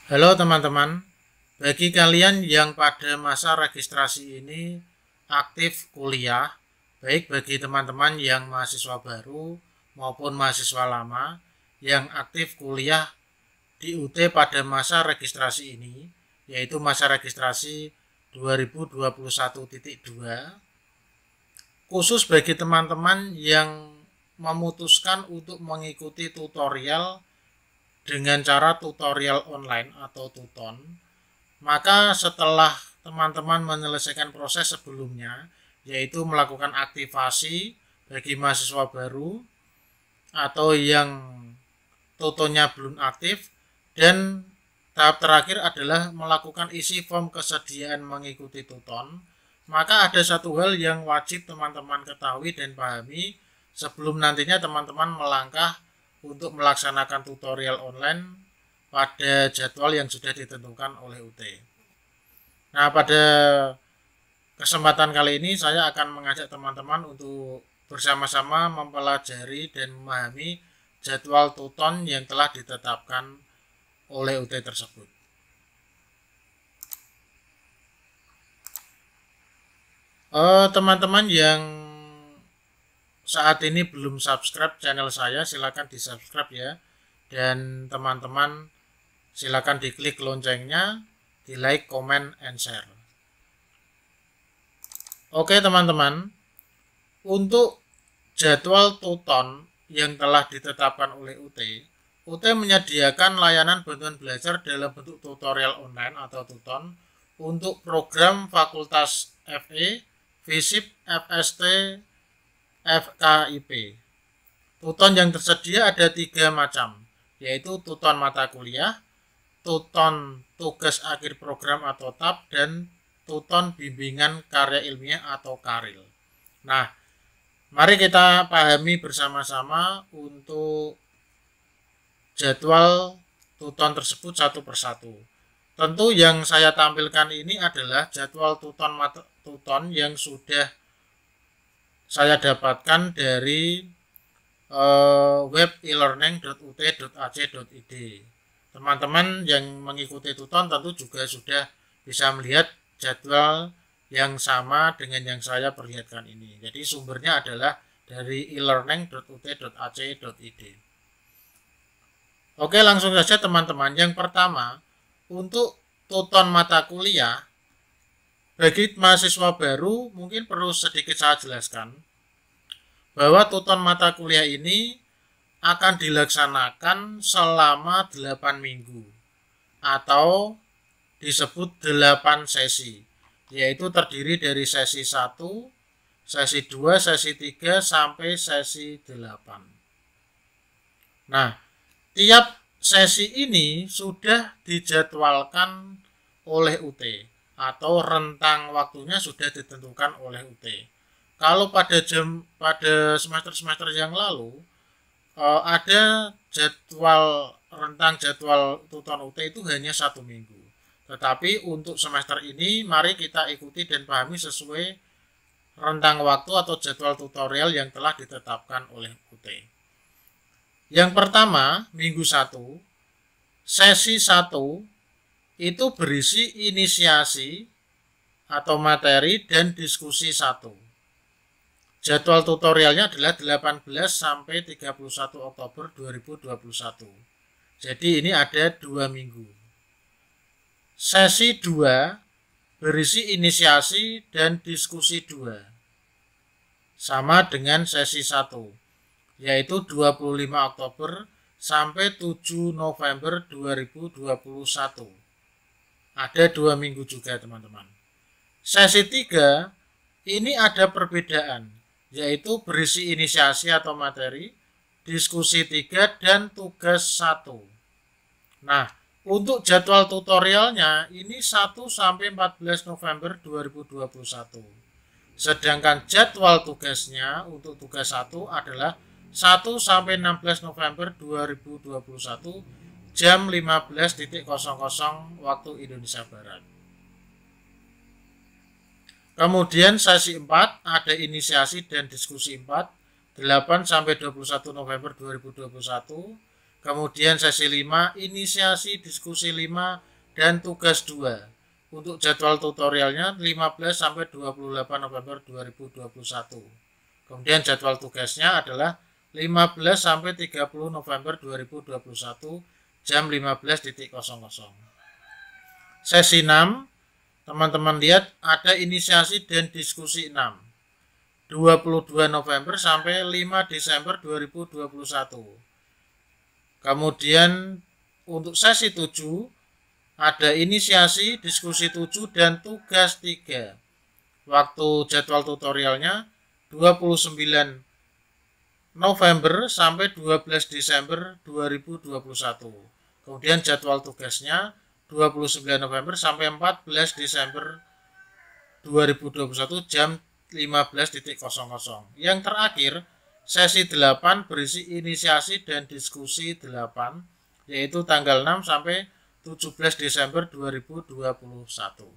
Halo teman-teman, bagi kalian yang pada masa registrasi ini aktif kuliah, baik bagi teman-teman yang mahasiswa baru maupun mahasiswa lama yang aktif kuliah di UT pada masa registrasi ini, yaitu masa registrasi 2021.2, khusus bagi teman-teman yang memutuskan untuk mengikuti tutorial dengan cara tutorial online atau tuton. Maka setelah teman-teman menyelesaikan proses sebelumnya, yaitu melakukan aktivasi bagi mahasiswa baru atau yang tutonnya belum aktif, dan tahap terakhir adalah melakukan isi form kesediaan mengikuti tuton, maka ada satu hal yang wajib teman-teman ketahui dan pahami sebelum nantinya teman-teman melangkah untuk melaksanakan tutorial online pada jadwal yang sudah ditentukan oleh UT. Nah, pada kesempatan kali ini saya akan mengajak teman-teman untuk bersama-sama mempelajari dan memahami jadwal tuton yang telah ditetapkan oleh UT tersebut. Teman-teman yang saat ini belum subscribe channel saya, silakan di subscribe ya, dan teman-teman silakan diklik loncengnya, di like, comment, and share. Oke teman-teman, untuk jadwal tuton yang telah ditetapkan oleh UT menyediakan layanan bantuan belajar dalam bentuk tutorial online atau tuton untuk program Fakultas FE, FISIP, FST, FKIP. Tuton yang tersedia ada 3 macam, yaitu tuton mata kuliah, tuton tugas akhir program atau TAP, dan tuton bimbingan karya ilmiah atau KARIL. Nah, mari kita pahami bersama-sama untuk jadwal tuton tersebut satu persatu. Tentu yang saya tampilkan ini adalah jadwal tuton yang sudah saya dapatkan dari web elearning.ut.ac.id. Teman-teman yang mengikuti tuton tentu juga sudah bisa melihat jadwal yang sama dengan yang saya perlihatkan ini. Jadi sumbernya adalah dari elearning.ut.ac.id. Oke, langsung saja teman-teman. Yang pertama, untuk tuton mata kuliah, bagi mahasiswa baru mungkin perlu sedikit saya jelaskan bahwa tuton mata kuliah ini akan dilaksanakan selama 8 minggu atau disebut 8 sesi, yaitu terdiri dari sesi 1, sesi 2, sesi 3, sampai sesi 8. Nah, tiap sesi ini sudah dijadwalkan oleh UT atau rentang waktunya sudah ditentukan oleh UT. Kalau pada semester-semester yang lalu ada rentang jadwal tuton UT itu hanya 1 minggu. Tetapi untuk semester ini mari kita ikuti dan pahami sesuai rentang waktu atau jadwal tutorial yang telah ditetapkan oleh UT. Yang pertama, minggu 1, sesi 1 itu berisi inisiasi atau materi dan diskusi 1. Jadwal tutorialnya adalah 18 sampai 31 Oktober 2021. Jadi ini ada 2 minggu. Sesi 2 berisi inisiasi dan diskusi 2. Sama dengan sesi 1, yaitu 25 Oktober sampai 7 November 2021. Ada 2 minggu juga teman-teman. Sesi 3 ini ada perbedaan, yaitu berisi inisiasi atau materi, diskusi 3, dan tugas 1. Nah, untuk jadwal tutorialnya ini 1 sampai 14 November 2021. Sedangkan jadwal tugasnya untuk tugas 1 adalah 1 sampai 16 November 2021 jam 15.00 waktu Indonesia Barat. Kemudian sesi 4 ada inisiasi dan diskusi 4, 8 sampai 21 November 2021. Kemudian sesi 5, inisiasi diskusi 5 dan tugas 2. Untuk jadwal tutorialnya 15 sampai 28 November 2021. Kemudian jadwal tugasnya adalah 15 sampai 30 November 2021 jam 15.00. Sesi 6, teman-teman lihat ada inisiasi dan diskusi 6. 22 November sampai 5 Desember 2021. Kemudian untuk sesi 7 ada inisiasi, diskusi 7 dan tugas 3. Waktu jadwal tutorialnya 29 November sampai 12 Desember 2021. Kemudian jadwal tugasnya 29 November sampai 14 Desember 2021 jam 15.00. Yang terakhir sesi 8 berisi inisiasi dan diskusi 8, yaitu tanggal 6 sampai 17 Desember 2021.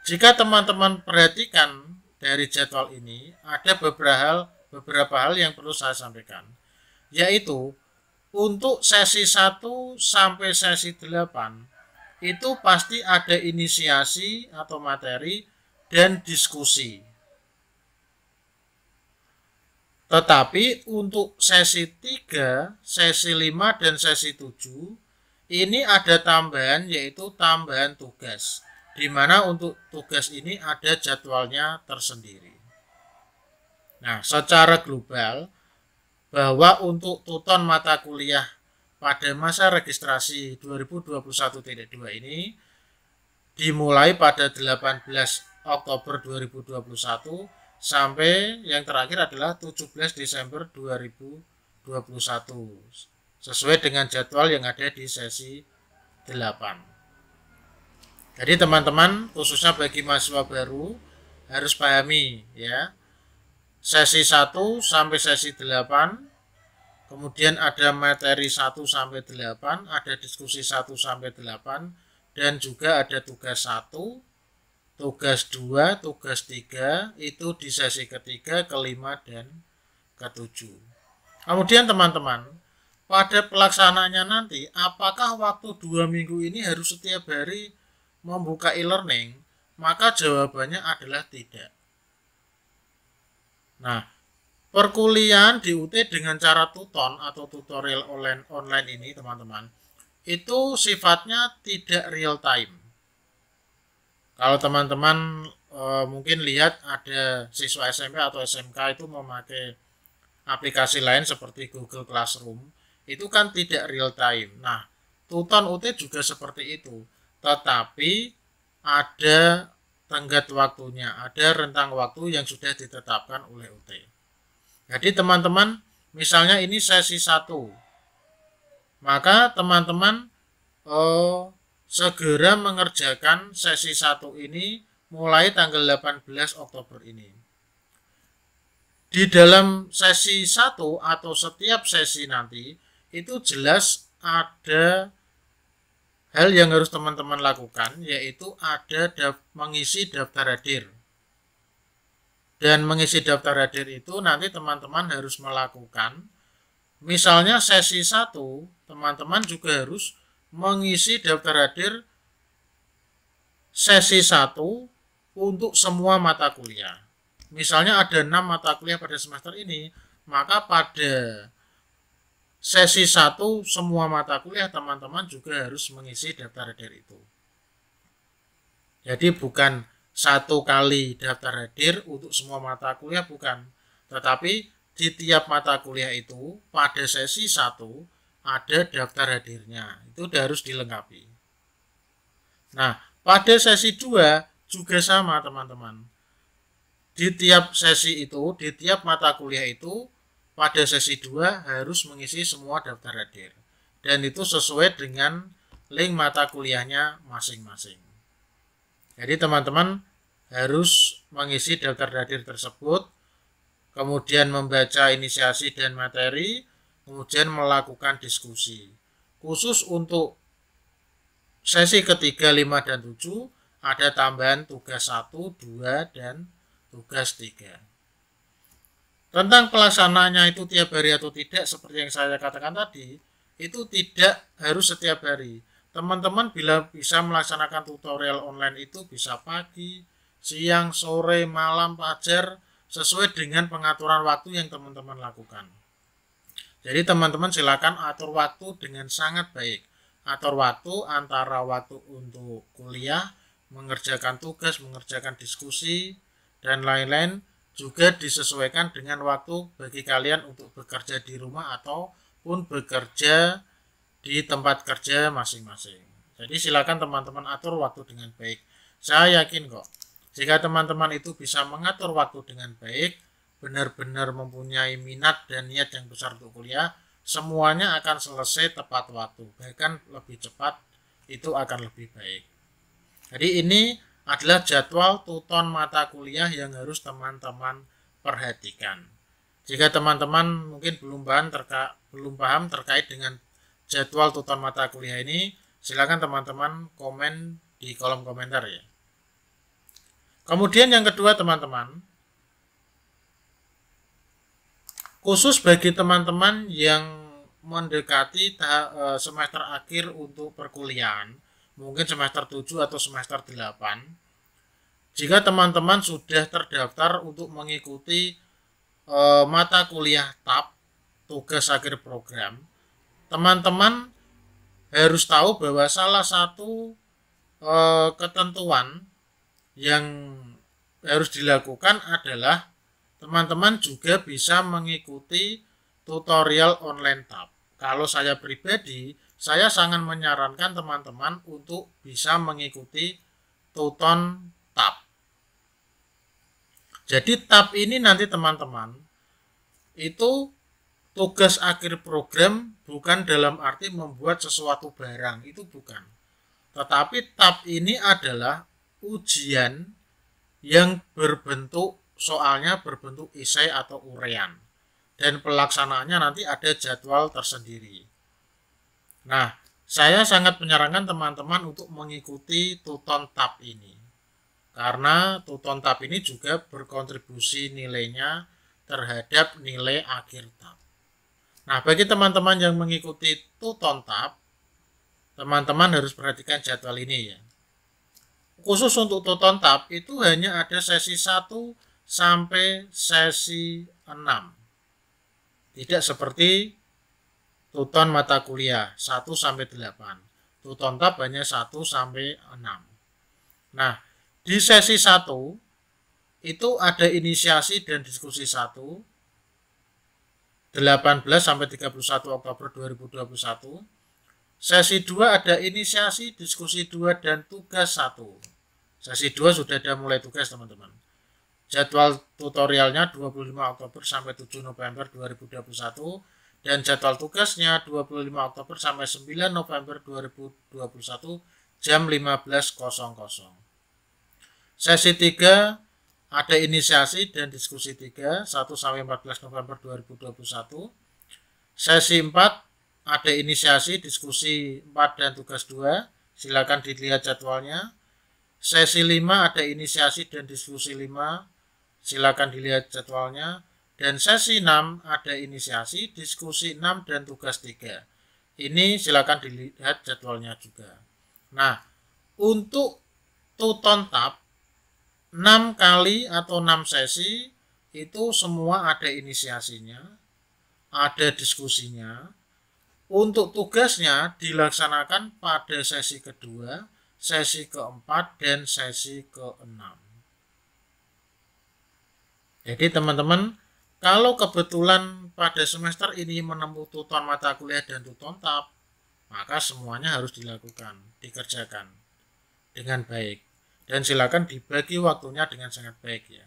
Jika teman-teman perhatikan dari jadwal ini, ada beberapa hal yang perlu saya sampaikan, yaitu untuk sesi 1 sampai sesi 8 itu pasti ada inisiasi atau materi dan diskusi. Tetapi untuk sesi 3, sesi 5, dan sesi 7 ini ada tambahan, yaitu tambahan tugas, di mana untuk tugas ini ada jadwalnya tersendiri. Nah, secara global bahwa untuk tuton mata kuliah pada masa registrasi 2021.2 ini dimulai pada 18 Oktober 2021 sampai yang terakhir adalah 17 Desember 2021 sesuai dengan jadwal yang ada di sesi 8. Jadi teman-teman, khususnya bagi mahasiswa baru harus pahami ya. Sesi 1 sampai sesi 8, kemudian ada materi 1 sampai 8, ada diskusi 1 sampai 8, dan juga ada tugas 1, tugas 2, tugas 3 itu di sesi ketiga, kelima, dan ketujuh. Kemudian teman-teman, pada pelaksanaannya nanti, apakah waktu 2 minggu ini harus setiap hari membuka e-learning? Maka jawabannya adalah tidak. Nah, perkuliahan di UT dengan cara tuton atau tutorial online ini teman-teman, itu sifatnya tidak real time. Kalau teman-teman mungkin lihat ada siswa SMP atau SMK itu memakai aplikasi lain seperti Google Classroom, itu kan tidak real time. Nah, tuton UT juga seperti itu, tetapi ada tenggat waktunya, ada rentang waktu yang sudah ditetapkan oleh UT. Jadi teman-teman, misalnya ini sesi 1, maka teman-teman segera mengerjakan sesi 1 ini mulai tanggal 18 Oktober ini. Di dalam sesi 1 atau setiap sesi nanti, itu jelas ada hal yang harus teman-teman lakukan, yaitu ada mengisi daftar hadir. Dan mengisi daftar hadir itu nanti teman-teman harus melakukan, misalnya sesi 1, teman-teman juga harus mengisi daftar hadir sesi 1 untuk semua mata kuliah. Misalnya ada 6 mata kuliah pada semester ini, maka pada sesi 1 semua mata kuliah teman-teman juga harus mengisi daftar hadir itu. Jadi bukan 1 kali daftar hadir untuk semua mata kuliah, bukan. Tetapi di tiap mata kuliah itu pada sesi 1 ada daftar hadirnya. Itu harus dilengkapi. Nah, pada sesi 2 juga sama teman-teman. Di tiap sesi itu, di tiap mata kuliah itu, pada sesi 2 harus mengisi semua daftar hadir. Dan itu sesuai dengan link mata kuliahnya masing-masing. Jadi teman-teman harus mengisi daftar hadir tersebut, kemudian membaca inisiasi dan materi, kemudian melakukan diskusi. Khusus untuk sesi ketiga, 5, dan 7 ada tambahan tugas 1, 2, dan tugas 3. Tentang pelaksanaannya itu tiap hari atau tidak, seperti yang saya katakan tadi, itu tidak harus setiap hari. Teman-teman bila bisa melaksanakan tutorial online itu bisa pagi, siang, sore, malam, fajar, sesuai dengan pengaturan waktu yang teman-teman lakukan. Jadi teman-teman silakan atur waktu dengan sangat baik. Atur waktu antara waktu untuk kuliah, mengerjakan tugas, mengerjakan diskusi, dan lain-lain juga disesuaikan dengan waktu bagi kalian untuk bekerja di rumah ataupun bekerja di tempat kerja masing-masing. Jadi silakan teman-teman atur waktu dengan baik. Saya yakin kok, jika teman-teman itu bisa mengatur waktu dengan baik, benar-benar mempunyai minat dan niat yang besar untuk kuliah, semuanya akan selesai tepat waktu. Bahkan lebih cepat, itu akan lebih baik. Jadi ini adalah jadwal tuton mata kuliah yang harus teman-teman perhatikan. Jika teman-teman mungkin belum paham terkait dengan jadwal tuton mata kuliah ini, silakan teman-teman komen di kolom komentar ya. Kemudian yang kedua teman-teman, khusus bagi teman-teman yang mendekati semester akhir untuk perkuliahan, mungkin semester 7 atau semester 8, jika teman-teman sudah terdaftar untuk mengikuti mata kuliah TAP, tugas akhir program, teman-teman harus tahu bahwa salah satu ketentuan yang harus dilakukan adalah teman-teman juga bisa mengikuti tutorial online TAP. Kalau saya pribadi, saya sangat menyarankan teman-teman untuk bisa mengikuti tuton TAP. Jadi TAP ini nanti teman-teman, itu tugas akhir program bukan dalam arti membuat sesuatu barang, itu bukan. Tetapi TAP ini adalah ujian yang soalnya berbentuk esai atau uraian. Dan pelaksanaannya nanti ada jadwal tersendiri. Nah, saya sangat menyarankan teman-teman untuk mengikuti tuton TAP ini. Karena tuton TAP ini juga berkontribusi nilainya terhadap nilai akhir TAP. Nah, bagi teman-teman yang mengikuti tuton TAP, teman-teman harus perhatikan jadwal ini ya. Khusus untuk tuton TAP itu hanya ada sesi 1 sampai sesi 6. Tidak seperti tuton mata kuliah 1 sampai 8. Tuton TAP hanya 1 sampai 6. Nah, di sesi 1 itu ada inisiasi dan diskusi 1 18 sampai 31 Oktober 2021. Sesi 2 ada inisiasi, diskusi 2 dan tugas 1. Sesi 2 sudah ada mulai tugas teman-teman. Jadwal tutorialnya 25 Oktober sampai 7 November 2021 dan jadwal tugasnya 25 Oktober sampai 9 November 2021 jam 15.00. Sesi 3 ada inisiasi dan diskusi 3 1 sampai 14 November 2021. Sesi 4 ada inisiasi, diskusi 4 dan tugas 2. Silakan dilihat jadwalnya. Sesi 5 ada inisiasi dan diskusi 5. Silakan dilihat jadwalnya. Dan sesi 6 ada inisiasi, diskusi 6 dan tugas 3. Ini silakan dilihat jadwalnya juga. Nah, untuk tuton TAP 6 kali atau 6 sesi itu semua ada inisiasinya, ada diskusinya. Untuk tugasnya dilaksanakan pada sesi kedua, sesi keempat, dan sesi ke-6. Jadi teman-teman, kalau kebetulan pada semester ini menempuh tuton mata kuliah dan tuton TAP, maka semuanya harus dilakukan, dikerjakan dengan baik. Dan silakan dibagi waktunya dengan sangat baik ya.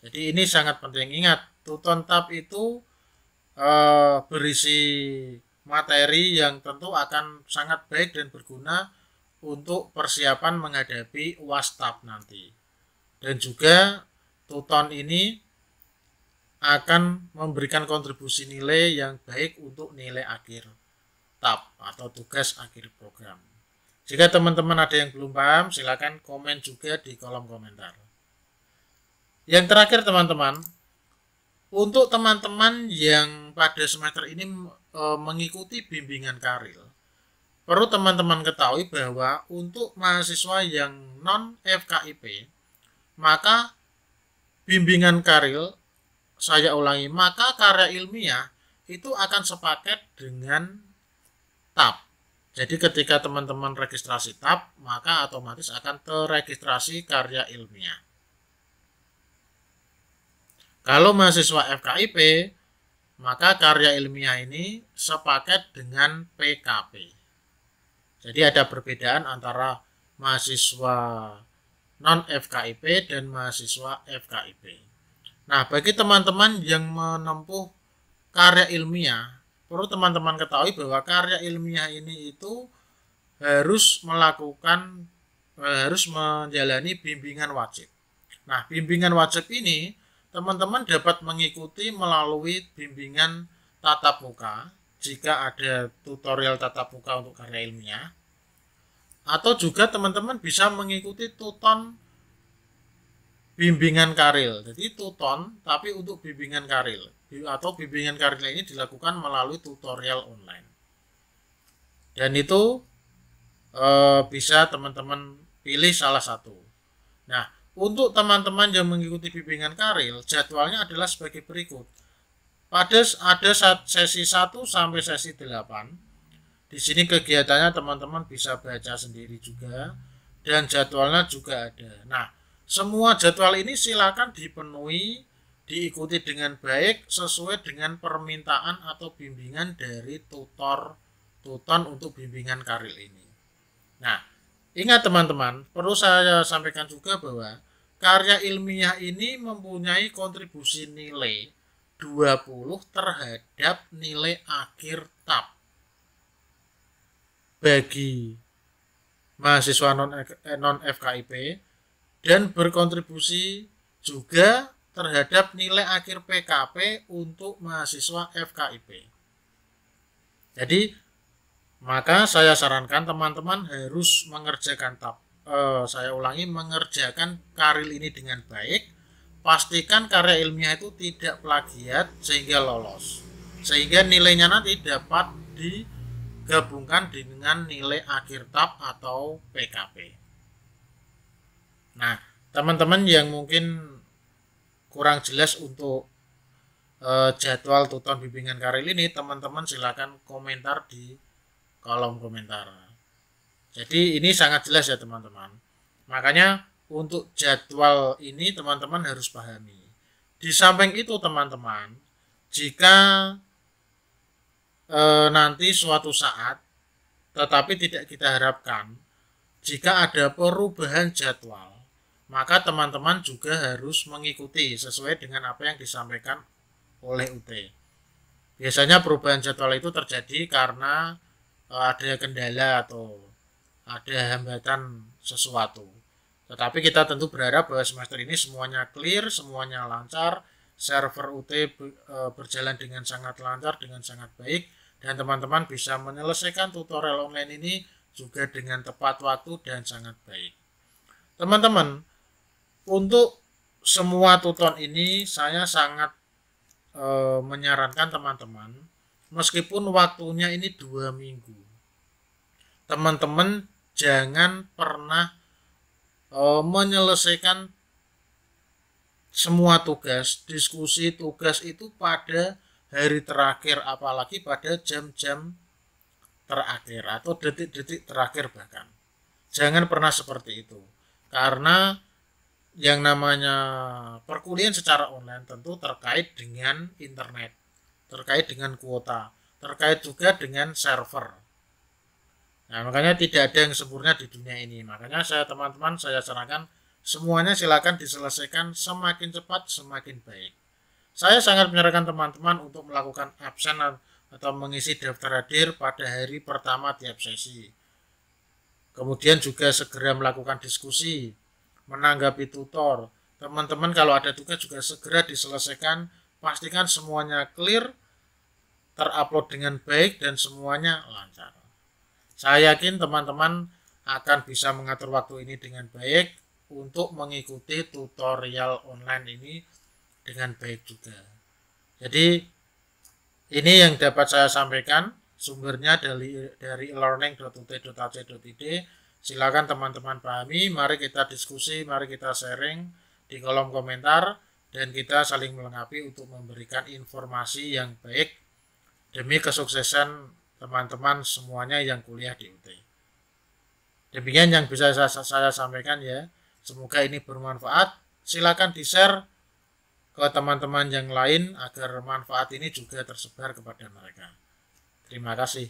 Jadi ini sangat penting. Ingat, tuton TAP itu berisi materi yang tentu akan sangat baik dan berguna untuk persiapan menghadapi UAS TAP nanti. Dan juga tuton ini akan memberikan kontribusi nilai yang baik untuk nilai akhir TAP atau tugas akhir program. Jika teman-teman ada yang belum paham, silakan komen juga di kolom komentar. Yang terakhir teman-teman, untuk teman-teman yang pada semester ini mengikuti bimbingan Karil, perlu teman-teman ketahui bahwa untuk mahasiswa yang non FKIP, maka bimbingan Karil, saya ulangi, maka karya ilmiah itu akan sepaket dengan TAP. Jadi ketika teman-teman registrasi TAP, maka otomatis akan terregistrasi karya ilmiah. Kalau mahasiswa FKIP, maka karya ilmiah ini sepaket dengan PKP. Jadi ada perbedaan antara mahasiswa non-FKIP dan mahasiswa FKIP. Nah, bagi teman-teman yang menempuh karya ilmiah, perlu teman-teman ketahui bahwa karya ilmiah ini itu harus menjalani bimbingan wajib. Nah, bimbingan wajib ini teman-teman dapat mengikuti melalui bimbingan tatap muka jika ada tutorial tatap muka untuk karya ilmiah, atau juga teman-teman bisa mengikuti tuton bimbingan Karil. Jadi tuton tapi untuk bimbingan Karil, atau bimbingan Karil ini dilakukan melalui tutorial online. Dan itu bisa teman-teman pilih salah satu. Nah, untuk teman-teman yang mengikuti bimbingan Karil, jadwalnya adalah sebagai berikut. Ada sesi 1 sampai sesi 8. Di sini kegiatannya teman-teman bisa baca sendiri juga, dan jadwalnya juga ada. Nah, semua jadwal ini silakan dipenuhi, diikuti dengan baik sesuai dengan permintaan atau bimbingan dari tuton untuk bimbingan Karil ini. Nah, ingat teman-teman, perlu saya sampaikan juga bahwa karya ilmiah ini mempunyai kontribusi nilai 20 terhadap nilai akhir TAP bagi mahasiswa non FKIP, dan berkontribusi juga terhadap nilai akhir PKP untuk mahasiswa FKIP. Jadi, maka saya sarankan teman-teman harus mengerjakan TAP. Saya ulangi, mengerjakan Karil ini dengan baik. Pastikan karya ilmiah itu tidak plagiat sehingga lolos. Sehingga nilainya nanti dapat digabungkan dengan nilai akhir TAP atau PKP. Nah, teman-teman yang mungkin kurang jelas untuk jadwal tuton bimbingan Karil ini, teman-teman silakan komentar di kolom komentar. Jadi ini sangat jelas ya teman-teman. Makanya untuk jadwal ini teman-teman harus pahami. Di samping itu teman-teman, jika nanti suatu saat, tetapi tidak kita harapkan, jika ada perubahan jadwal, maka teman-teman juga harus mengikuti sesuai dengan apa yang disampaikan oleh UT. Biasanya perubahan jadwal itu terjadi karena ada kendala atau ada hambatan sesuatu. Tetapi kita tentu berharap bahwa semester ini semuanya clear, semuanya lancar, server UT berjalan dengan sangat lancar, dengan sangat baik, dan teman-teman bisa menyelesaikan tutorial online ini juga dengan tepat waktu dan sangat baik. Teman-teman, untuk semua tuton ini saya sangat menyarankan teman-teman, meskipun waktunya ini 2 minggu, teman-teman jangan pernah menyelesaikan semua tugas, diskusi tugas itu pada hari terakhir, apalagi pada jam-jam terakhir atau detik-detik terakhir bahkan. Jangan pernah seperti itu. Karena yang namanya perkuliahan secara online tentu terkait dengan internet, terkait dengan kuota, terkait juga dengan server. Nah, makanya tidak ada yang sempurna di dunia ini. Makanya teman-teman saya sarankan semuanya silakan diselesaikan semakin cepat semakin baik. Saya sangat menyarankan teman-teman untuk melakukan absen atau mengisi daftar hadir pada hari pertama tiap sesi. Kemudian juga segera melakukan diskusi, menanggapi tutor. Teman-teman kalau ada tugas juga segera diselesaikan. Pastikan semuanya clear, terupload dengan baik, dan semuanya lancar. Saya yakin teman-teman akan bisa mengatur waktu ini dengan baik untuk mengikuti tutorial online ini dengan baik juga. Jadi Ini yang dapat saya sampaikan, sumbernya dari learning.ut.ac.id. Silakan teman-teman pahami, mari kita diskusi, mari kita sharing di kolom komentar, dan kita saling melengkapi untuk memberikan informasi yang baik demi kesuksesan teman-teman semuanya yang kuliah di UT. Demikian yang bisa saya sampaikan ya. Semoga ini bermanfaat. Silakan di-share ke teman-teman yang lain agar manfaat ini juga tersebar kepada mereka. Terima kasih.